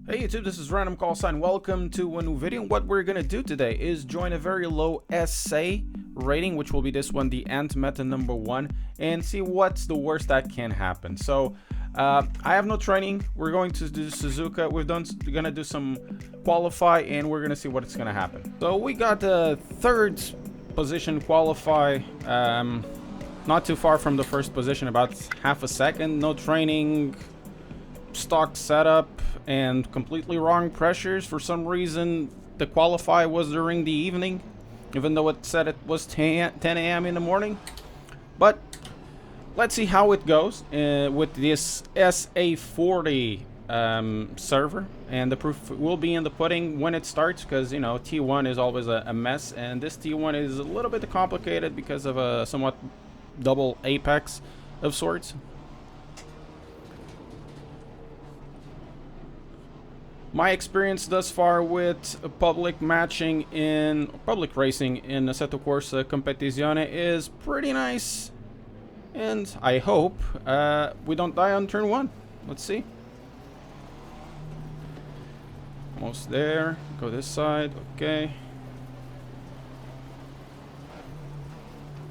Hey YouTube, this is Random Call Sign. Welcome to a new video. What we're gonna do today is join a very low SA rating, which will be this one, the Ant Meta number 1, and see what's the worst that can happen. So I have no training. We're going to do Suzuka. We're gonna do some qualify, and we're gonna see what's gonna happen. So we got the third position qualify. Not too far from the first position, about half a second. No training, stock setup, and completely wrong pressures. For some reason the qualify was during the evening, even though it said it was 10 a.m. in the morning. But let's see how it goes with this SA40 server, and the proof will be in the pudding when it starts, because you know T1 is always a mess, and this T1 is a little bit complicated because of a somewhat double apex of sorts. My experience thus far with public racing in Assetto Corsa Competizione is pretty nice, and I hope we don't die on turn 1. Let's see. Almost there. Go this side. Okay.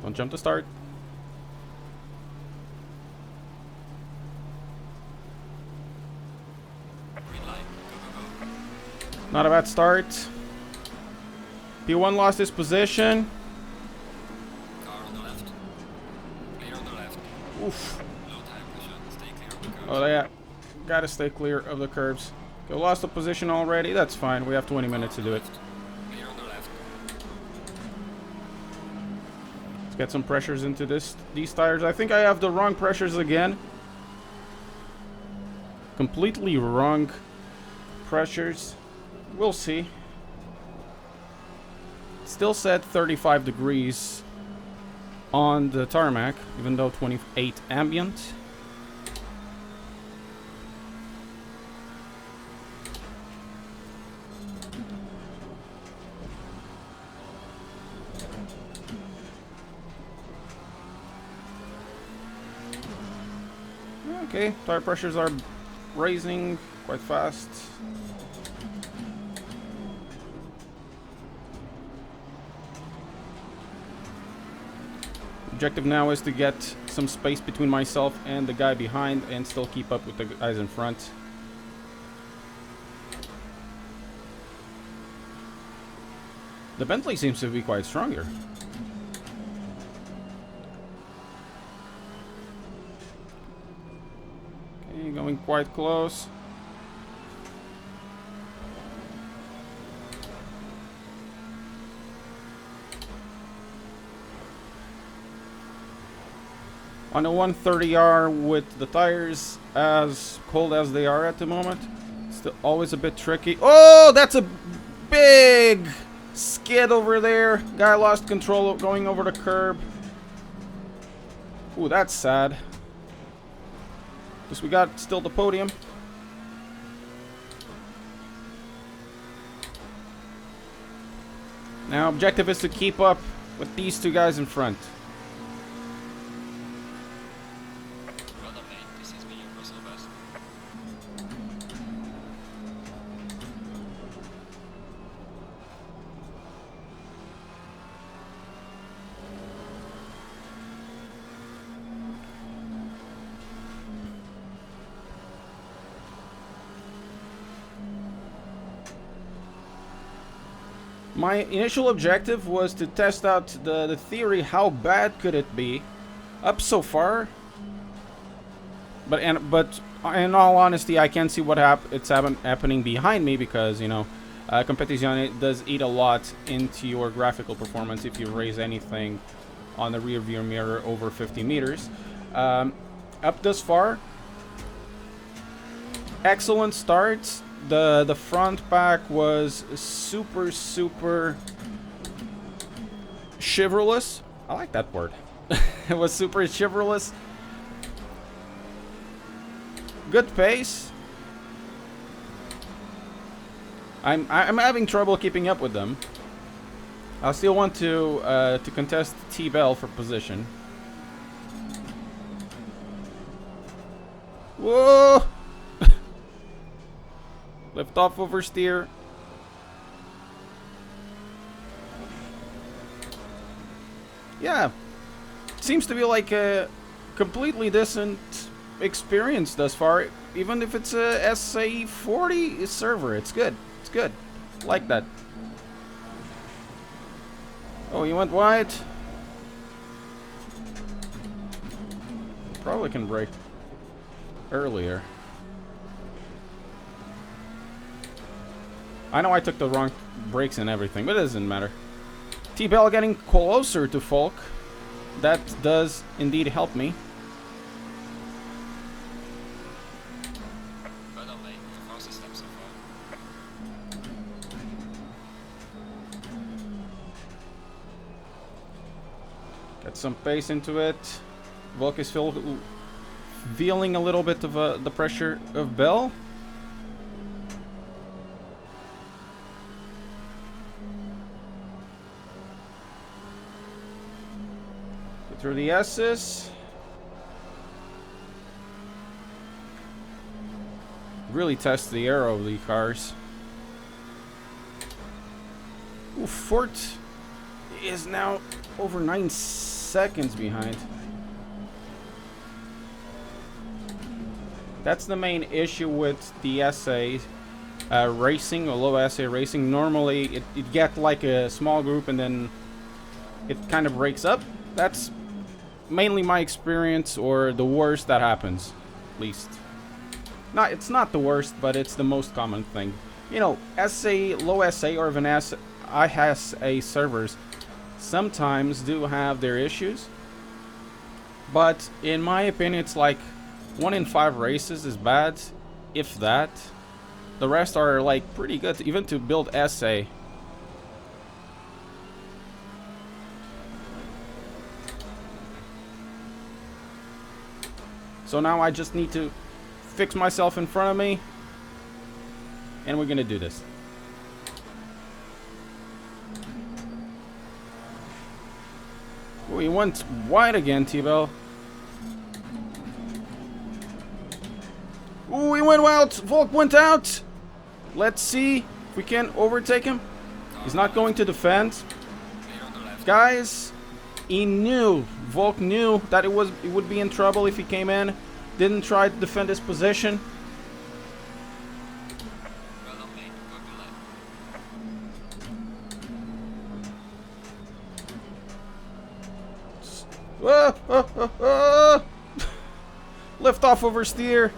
Don't jump to start. Not a bad start. P1 lost his position. Car on the left. Clear on the left. Oof. Low tire pressure. Stay clear of the curbs. Oh yeah. Gotta stay clear of the curbs. Okay, lost the position already. That's fine. We have 20 minutes to do it. Clear on the left. Let's get some pressures into these tires. I think I have the wrong pressures again. Completely wrong pressures. We'll see. Still set 35 degrees on the tarmac, even though 28 ambient. Okay, tire pressures are raising quite fast. Objective now is to get some space between myself and the guy behind and still keep up with the guys in front. The Bentley seems to be quite stronger. Okay, going quite close. On a 130R with the tires as cold as they are at the moment, still always a bit tricky. Oh, that's a big skid over there. Guy lost control going over the curb. Ooh, that's sad. Guess we got still the podium. Now objective is to keep up with these two guys in front. My initial objective was to test out the theory, how bad could it be up so far, but in all honesty I can't see what it's happening behind me, because you know Competizione does eat a lot into your graphical performance if you raise anything on the rear view mirror over 50 meters. Up this far, excellent start. The front pack was super chivalrous. I like that word. It was super chivalrous. Good pace. I'm having trouble keeping up with them. I still want to contest T-Bell for position. Whoa! Lift off, oversteer. Yeah. Seems to be like a completely decent experience thus far. Even if it's a SA 40 server, it's good. It's good. Like that. Oh, you went wide? Probably can brake earlier. I know I took the wrong brakes and everything, but it doesn't matter. T-Bell getting closer to Folk. That does indeed help me. Well done, mate. The fastest step so far. Get some pace into it. Volk is feeling a little bit of the pressure of Bell. Get through the S's. Really test the aero of the cars. Ooh, Fort is now over 9 seconds behind. That's the main issue with the SA racing, or low SA racing. Normally it get like a small group and then it kind of breaks up. That's mainly my experience, or the worst that happens, at least. No, it's not the worst, but it's the most common thing. You know, SA, low SA, or even ISA servers sometimes do have their issues. But in my opinion, it's like 1 in 5 races is bad, if that. The rest are like pretty good, even to build SA. So now I just need to fix myself in front of me, and we're gonna do this. Oh, he went wide again, T-Bell. Oh, he went out. Volk went out. Let's see if we can overtake him. He's not going to defend. Guys, he knew. Volk knew that it would be in trouble if he came in. Didn't try to defend his position. Well done, mate. Good luck. Lift off, oversteer.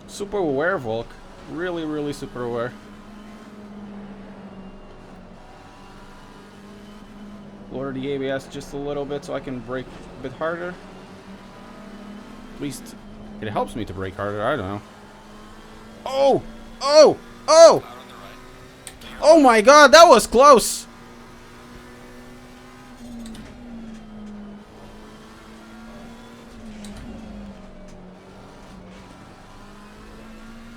Super aware, Volk. Really, really super aware. Lower the ABS just a little bit so I can brake a bit harder. At least it helps me to brake harder. I don't know. Oh! Oh! Oh! Power on the right. Oh my god, that was close!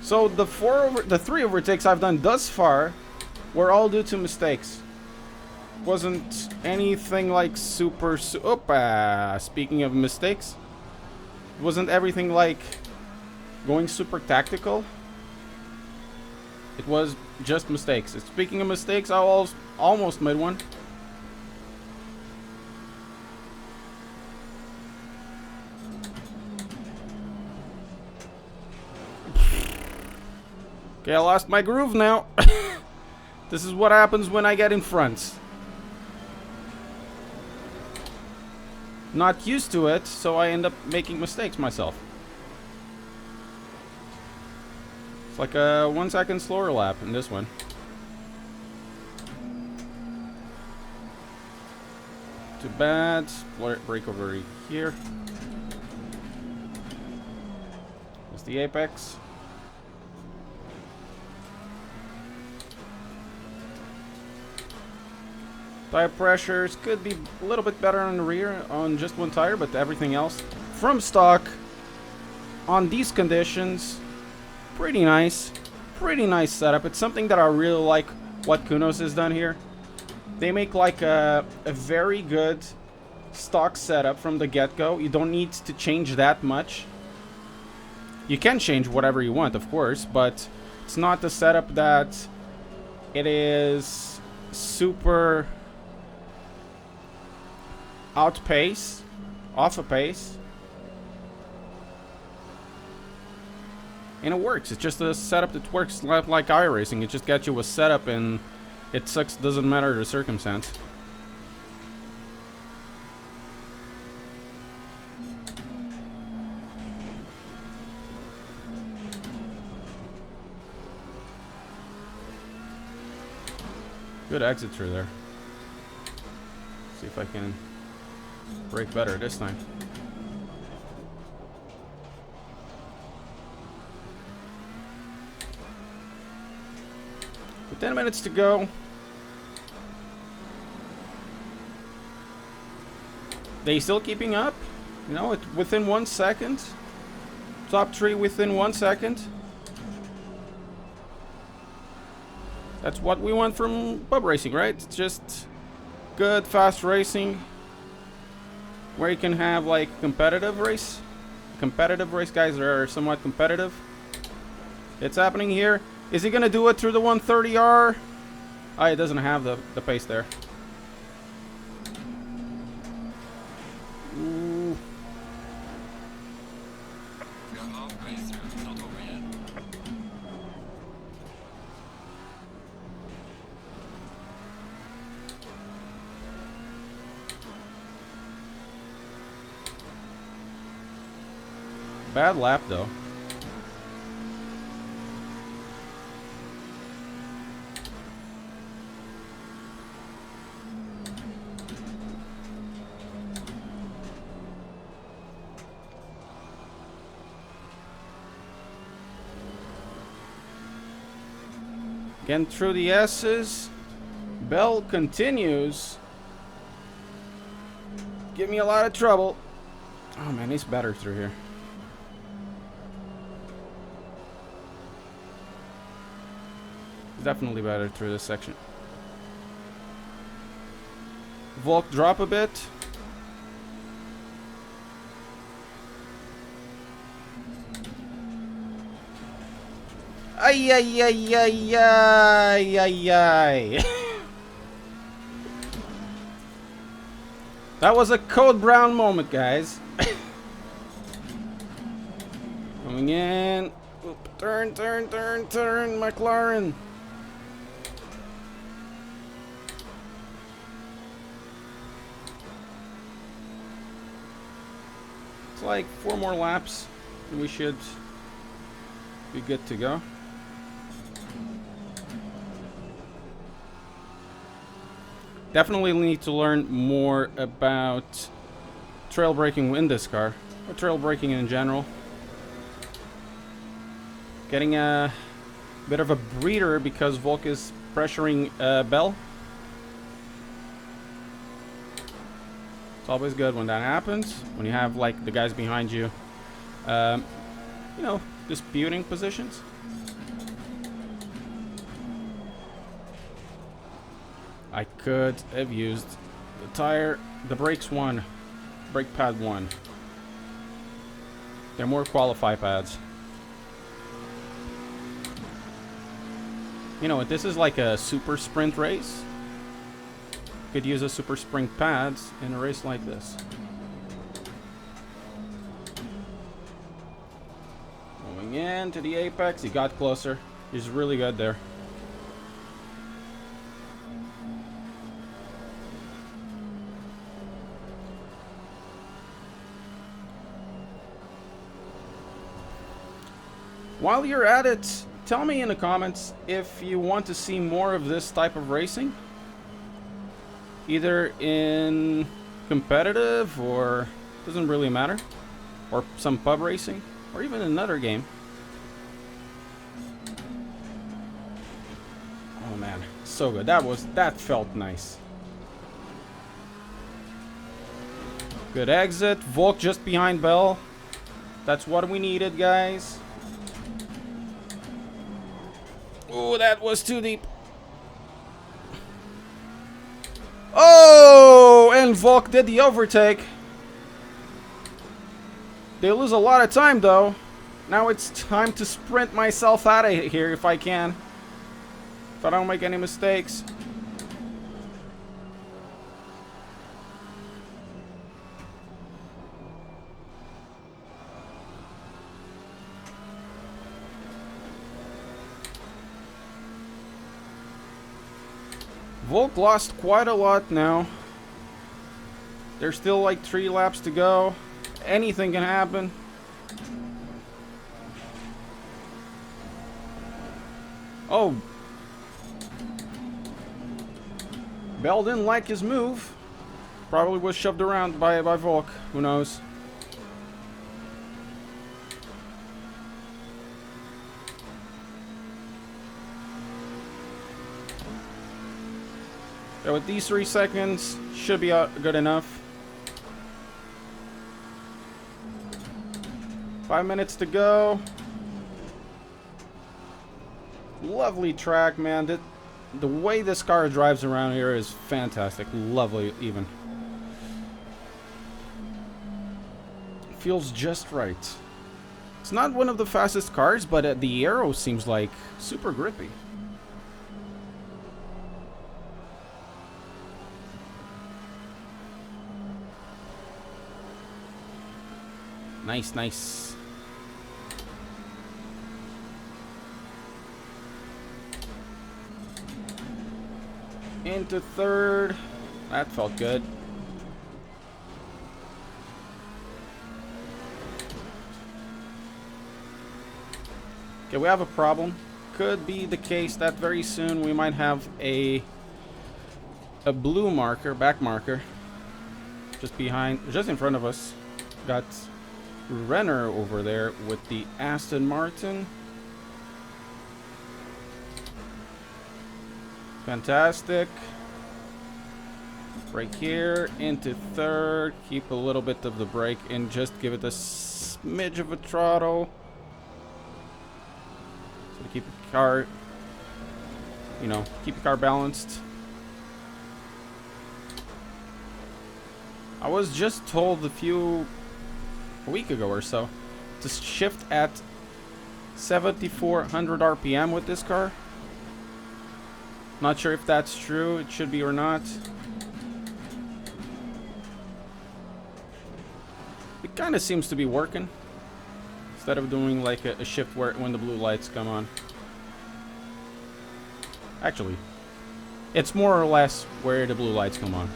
So the 3 overtakes I've done thus far were all due to mistakes. Wasn't anything like super. Speaking of mistakes, wasn't everything like going super tactical. It was just mistakes. Speaking of mistakes, I almost made one. Okay, I lost my groove now. This is what happens when I get in front. Not used to it, so I end up making mistakes myself. It's like a 1 second slower lap in this one. Too bad. Brake over here. There's the apex. Tire pressures could be a little bit better on the rear on just one tire, but everything else from stock on these conditions, pretty nice setup. It's something that I really like what Kunos has done here. They make like a very good stock setup from the get-go. You don't need to change that much. You can change whatever you want, of course, but it's not the setup that it is super outpace, off a pace. And it works. It's just a setup that works like iRacing. It just gets you a setup and it sucks, doesn't matter the circumstance. Good exit through there. See if I can brake better this time. With 10 minutes to go. They still keeping up? You know, within 1 second. Top 3 within 1 second. That's what we want from pub racing, right? It's just good, fast racing. Where you can have like competitive race. Competitive race guys that are somewhat competitive. It's happening here. Is he gonna do it through the 130R? Oh, it doesn't have the pace there. Ooh. We're halfway through, not over yet. Bad lap though. Getting through the S's. Bell continues. Give me a lot of trouble. Oh man, he's better through here. He's definitely better through this section. Volk drop a bit. Ay, ay, ay, ay, ay, ay, ay. That was a Code Brown moment, guys. Coming in. Oop, turn, turn, turn, turn, McLaren. It's like 4 more laps and we should be good to go. Definitely need to learn more about trail braking in this car, or trail braking in general. Getting a bit of a breather because Volk is pressuring Bell. It's always good when that happens, when you have like the guys behind you, you know, disputing positions. I could have used the tire, the brakes one, brake pad one. They're more qualify pads. You know what, this is like a super sprint race. Could use a super sprint pads in a race like this. Going in to the apex, he got closer. He's really good there. While you're at it, tell me in the comments if you want to see more of this type of racing. Either in competitive or doesn't really matter. Or some pub racing. Or even another game. Oh man, so good. That felt nice. Good exit. Volk just behind Bell. That's what we needed, guys. Oh, that was too deep. Oh, and Volk did the overtake. They lose a lot of time, though. Now it's time to sprint myself out of here if I can. If I don't make any mistakes. Volk lost quite a lot now. There's still like 3 laps to go. Anything can happen. Oh. Bell didn't like his move. Probably was shoved around by Volk. Who knows? So with these 3 seconds, should be good enough. 5 minutes to go. Lovely track, man. The way this car drives around here is fantastic. Lovely, even. Feels just right. It's not one of the fastest cars, but the aero seems like super grippy. Nice, nice. Into third. That felt good. Okay, we have a problem. Could be the case that very soon we might have a blue marker, back marker, just behind, just in front of us. Got Renner over there with the Aston Martin. Fantastic. Right here into third. Keep a little bit of the brake and just give it a smidge of a throttle. So to keep the car, you know, keep the car balanced. I was just told a week ago or so to shift at 7,400 RPM with this car. Not sure if that's true. It should be or not. It kind of seems to be working instead of doing like a shift where when the blue lights come on. Actually, it's more or less where the blue lights come on.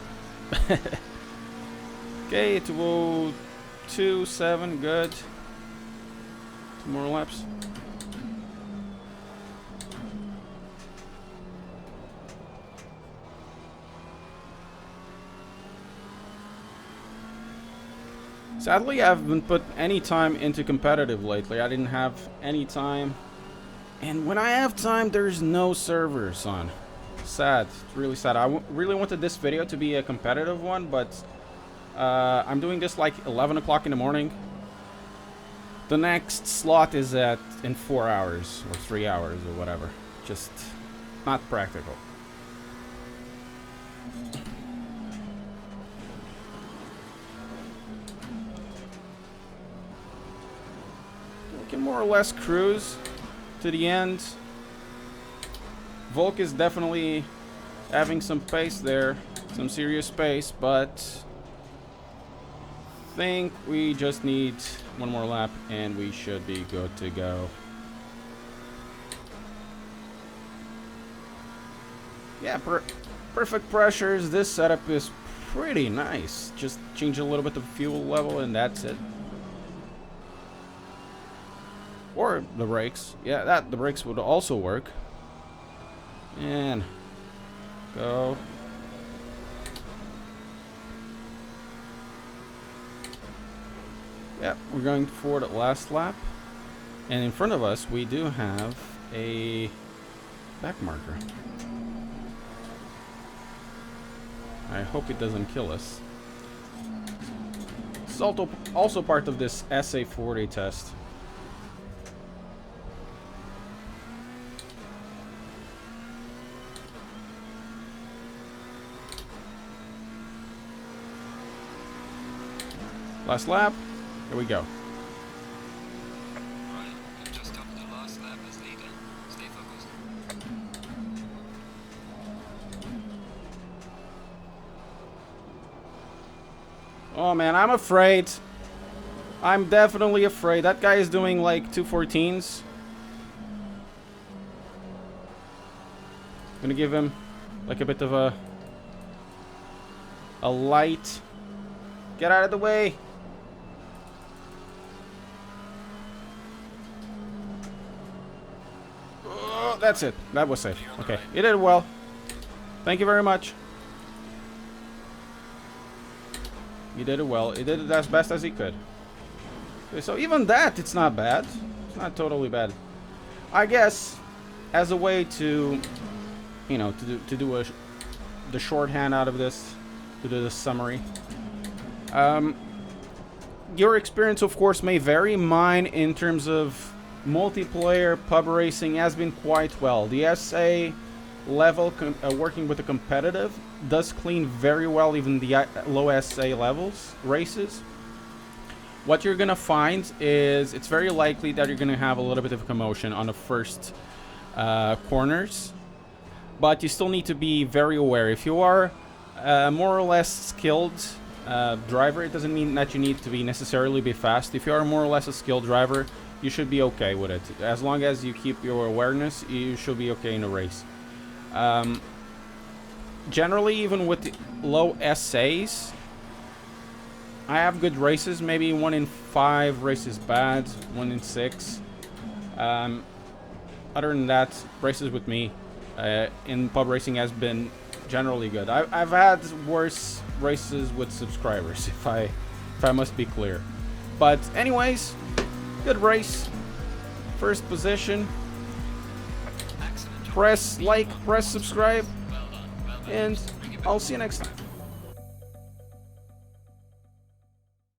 Okay, 2:02.7, good. 2 more laps. Sadly, I haven't put any time into competitive lately. I didn't have any time. And when I have time, there's no servers on. Sad. It's really sad. I really wanted this video to be a competitive one, but I'm doing this like 11 o'clock in the morning. The next slot is in 4 hours or 3 hours or whatever. Just not practical. We can more or less cruise to the end. Volk is definitely having some pace there, some serious pace, but I think we just need 1 more lap and we should be good to go. Yeah, perfect pressures. This setup is pretty nice. Just change a little bit of fuel level and that's it. Or the brakes. Yeah, the brakes would also work. And go. Yep, we're going for the last lap. And in front of us, we do have a back marker. I hope it doesn't kill us. It's also part of this SA40 test. Last lap. Here we go. Oh man, I'm afraid. I'm definitely afraid. That guy is doing like 214s. I'm gonna give him like a bit of a light. Get out of the way. Oh, that's it. That was safe. Okay, you did well. Thank you very much. He did it well. He did it as best as he could. Okay, so even that, it's not bad. It's not totally bad. I guess, as a way to, you know, to do the shorthand out of this, to do the summary. Your experience, of course, may vary. Mine, in terms of multiplayer pub racing, has been quite well. The SA level, working with the competitive, does clean very well even the low SA levels races. What you're gonna find is it's very likely that you're gonna have a little bit of commotion on the first corners, but you still need to be very aware. If you are more or less skilled driver, it doesn't mean that you need to be necessarily be fast. If you are more or less a skilled driver, you should be okay with it. As long as you keep your awareness, you should be okay in a race. Generally, even with the low SAs, I have good races. Maybe 1 in 5 races bad, 1 in 6. Other than that, races with me in pub racing has been generally good. I've had worse races with subscribers, if I must be clear. But anyways, good race. First position. Press like, press subscribe, and I'll see you next time.